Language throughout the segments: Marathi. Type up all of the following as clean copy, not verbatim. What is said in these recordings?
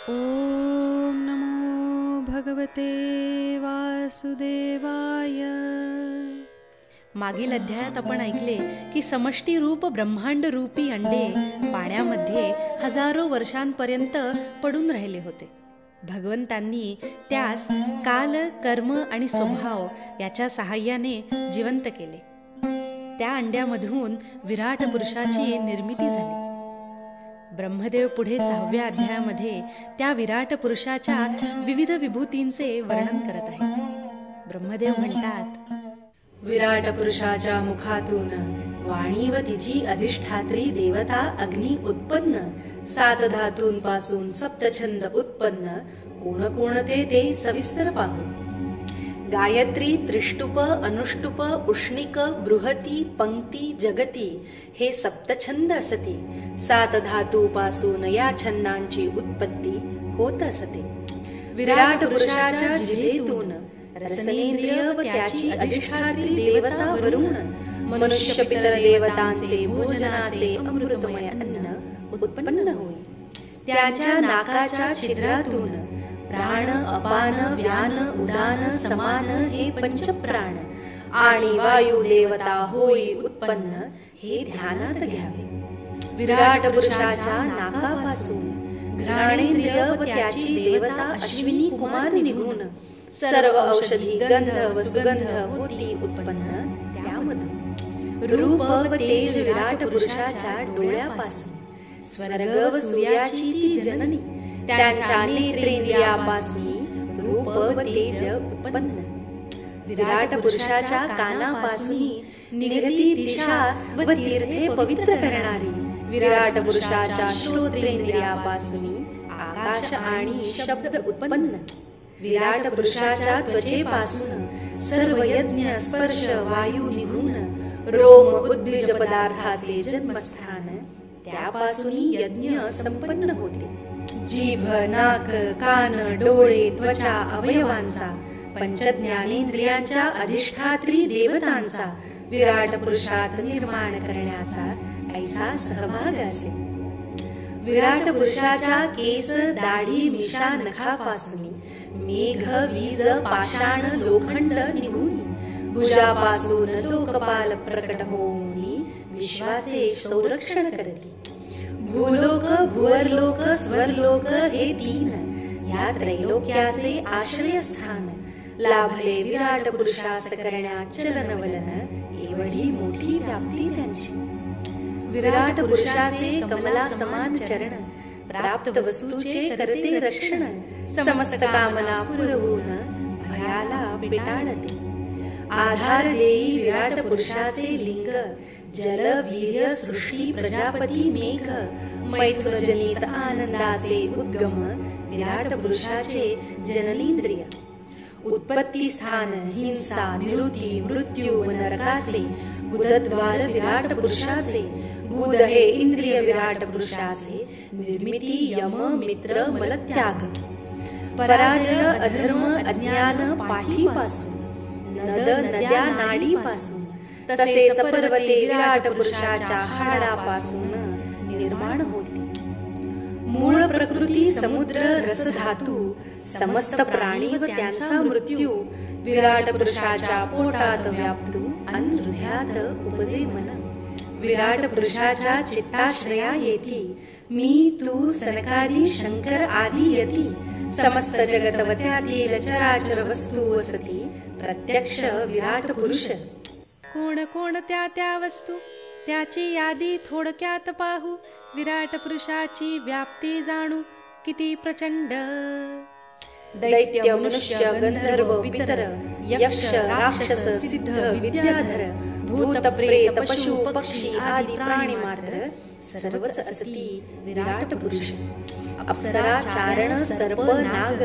ओम नमो भगवते वासुदेवाय। मागील अध्यायात आपण ऐकले की समष्टी रूप ब्रह्मांड रूपी अंडे पाण्यामध्ये हजारो वर्षांपर्यंत पडून राहिले होते. भगवंतांनी त्यास काल, कर्म आणि स्वभाव याच्या सहाय्याने जिवंत केले. त्या अंड्यामधून विराट पुरुषाची निर्मिती झाली. ब्रह्मदेव पुढे 6व्या अध्यायामध्ये त्या विराट पुरुषाच्या विविध विभूतींचे वर्णन करत आहेत. ब्रह्मदेव म्हणतात, विराट पुरुषाच्या मुखातून वाणी व तिची अधिष्ठात्री देवता अग्नी उत्पन्न, 7 धातूंपासून सप्तछंद उत्पन्न, कोणकोणते ते सविस्तर पाहू. गायत्री, त्रिष्टुप, अनुष्टुप, उष्णिक, बृहती, पंक्ती, जगती हे सप्तछंद असते. 7 धातूपासून या छंदांची उत्पत्ती होत असते. विराट पुरुषाच्या जिभेतून रसनेंद्रिय व त्याची अधिष्ठात्री देवता वरुण, मनुष्य पितर देवतांचे भोजनाचे अमृतमय अन्न उत्पन्न होई. त्याच्या नाकाच्या छिद्रातून प्राण, अपान, व्यान, उदान, समान हे पंचप्राण आणि वायू देवता होई उत्पन्न, हे ध्यानात घ्यावे. विराट पुरुषाच्या नाकापासून घ्राणेंद्रिय व त्याची देवता अश्विनी कुमार निघून सर्व औषधी, गंध व सुगंध होती उत्पन्न. त्यामधून रूप व तेज विराट पुरुषाच्या डोळ्यापासून स्वर्ग व सूर्याची ती जननी, त्यांच्या नेत्रेंद्रियापासून रूप व तेज उत्पन्न. विराट पुरुषाच्या कानापासून निघती दिशा व तीर्थे पवित्र करणारी, विराट पुरुषाच्या श्रोत्रेंद्रियापासून आकाश आणि शब्द उत्पन्न. विराट पुरुषाच्या त्वचेपासून सर्व यज्ञ, स्पर्श, वायू निघून रोम उद्भिज पदार्थाचे जन्मस्थान, त्यापासून यज्ञ संपन्न होते. जीभ, नाक, कान, डोळे, त्वचा अवयवांचा, पंचज्ञानेंद्रियांच्या अधिष्ठात्री देवतांचा विराट पुरुषात निर्माण करण्याचा ऐसा सहभाग असे. विराट पुरुषाच्या केस, दाढी, मिशा, नखापासून मेघ, वीज, पाषाण, लोखंड निघून भुजापासून लोकपाल प्रकट होऊन विश्वाचे संरक्षण करते. भूलोक, भुवरलोक, स्वरलोक हे 3 या त्रैलोक्याचे आश्रयस्थान लाभले विराट पुरुषास करण्या चलनवलन, एवढी मोठी व्याप्ती त्यांची. विराट पुरुषाचे कमला समान चरण, प्राप्त वस्तूचे करते रक्षण, समस्त कामना पुरवून भयाला पिटाळते. आधार देई विराट पुरुषाचे लिंग, जल, वीर्य, सृष्टी, प्रजापती, मेघ, मैथुन जनित आनंदाचे उद्गम विराट पुरुषाचे जननेंद्रिय. उत्पत्ती स्थान, हिंसा, निवृत्ती, मृत्यू व नरकाचे बुधद्वार विराट पुरुषाचे. बुध हे इंद्रिय विराट पुरुषाचे. निर्मिती, यम, मित्र, मलत्याग, पराजय, अधर्म, अज्ञान पाठीपासून, नद, नद्या, नाडीपासून, तसेच पर्वते विराट पुरुषाच्या हाडापासून निर्माण होते. मूळ प्रकृती, समुद्र, रसधातू, समस्त प्राणी व त्यांचा मृत्यू विराट पुरुषाच्या पोटात व्याप्तू अन हृदयात उपजे मन. विराट पुरुषाच्या चित्ताश्रया येती, मी, तू, सनकादी, शंकर आदी यती, समस्त जगत व त्यातील चराचर वस्तू वसती, प्रत्यक्ष विराट पुरुष. कोण कोण त्या वस्तू त्याची यादी थोडक्यात पाहू. विराट पुरुषाची व्याप्ती जाणू किती प्रचंड. दैत्य, मनुष्य, गंधर्व, पितर, यक्ष, राक्षस, सिद्ध, विद्याधर, भूत, प्रेत, पशु, पक्षी आदी प्राणी मात्र सर्वच असती विराट पुरुष. अप्सरा, चारण, सर्प, नाग,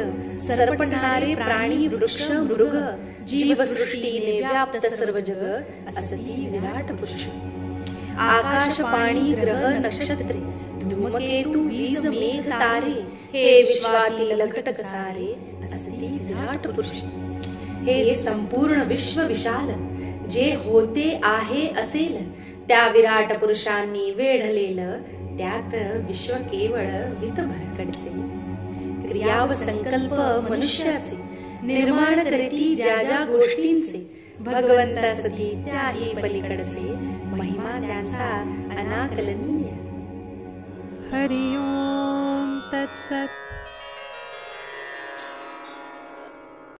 सरपटणारे प्राणी, वृक्ष, मृग, जीवसृष्टीने व्याप्त सर्व जग असती विराट पुरुष. आकाश, पाणी, ग्रह, नक्षत्रे, धूमकेतू, वीज, मेघ, तारे हे विश्वातील घटक सारे असती विराट पुरुष. हे संपूर्ण विश्व विशाल जे होते आहे असेल त्या विराट पुरुषांनी वेढलेलं त्यात विश्व केवळ वितभरकडचे. याव संकल्प मनुष्याचे, निर्माण करीती ज्या ज्या गोष्टींचे, भगवंतासती त्याही पलीकडचे, महिमा त्यांचा अनाकलनीय. हरि ओम तत्सत.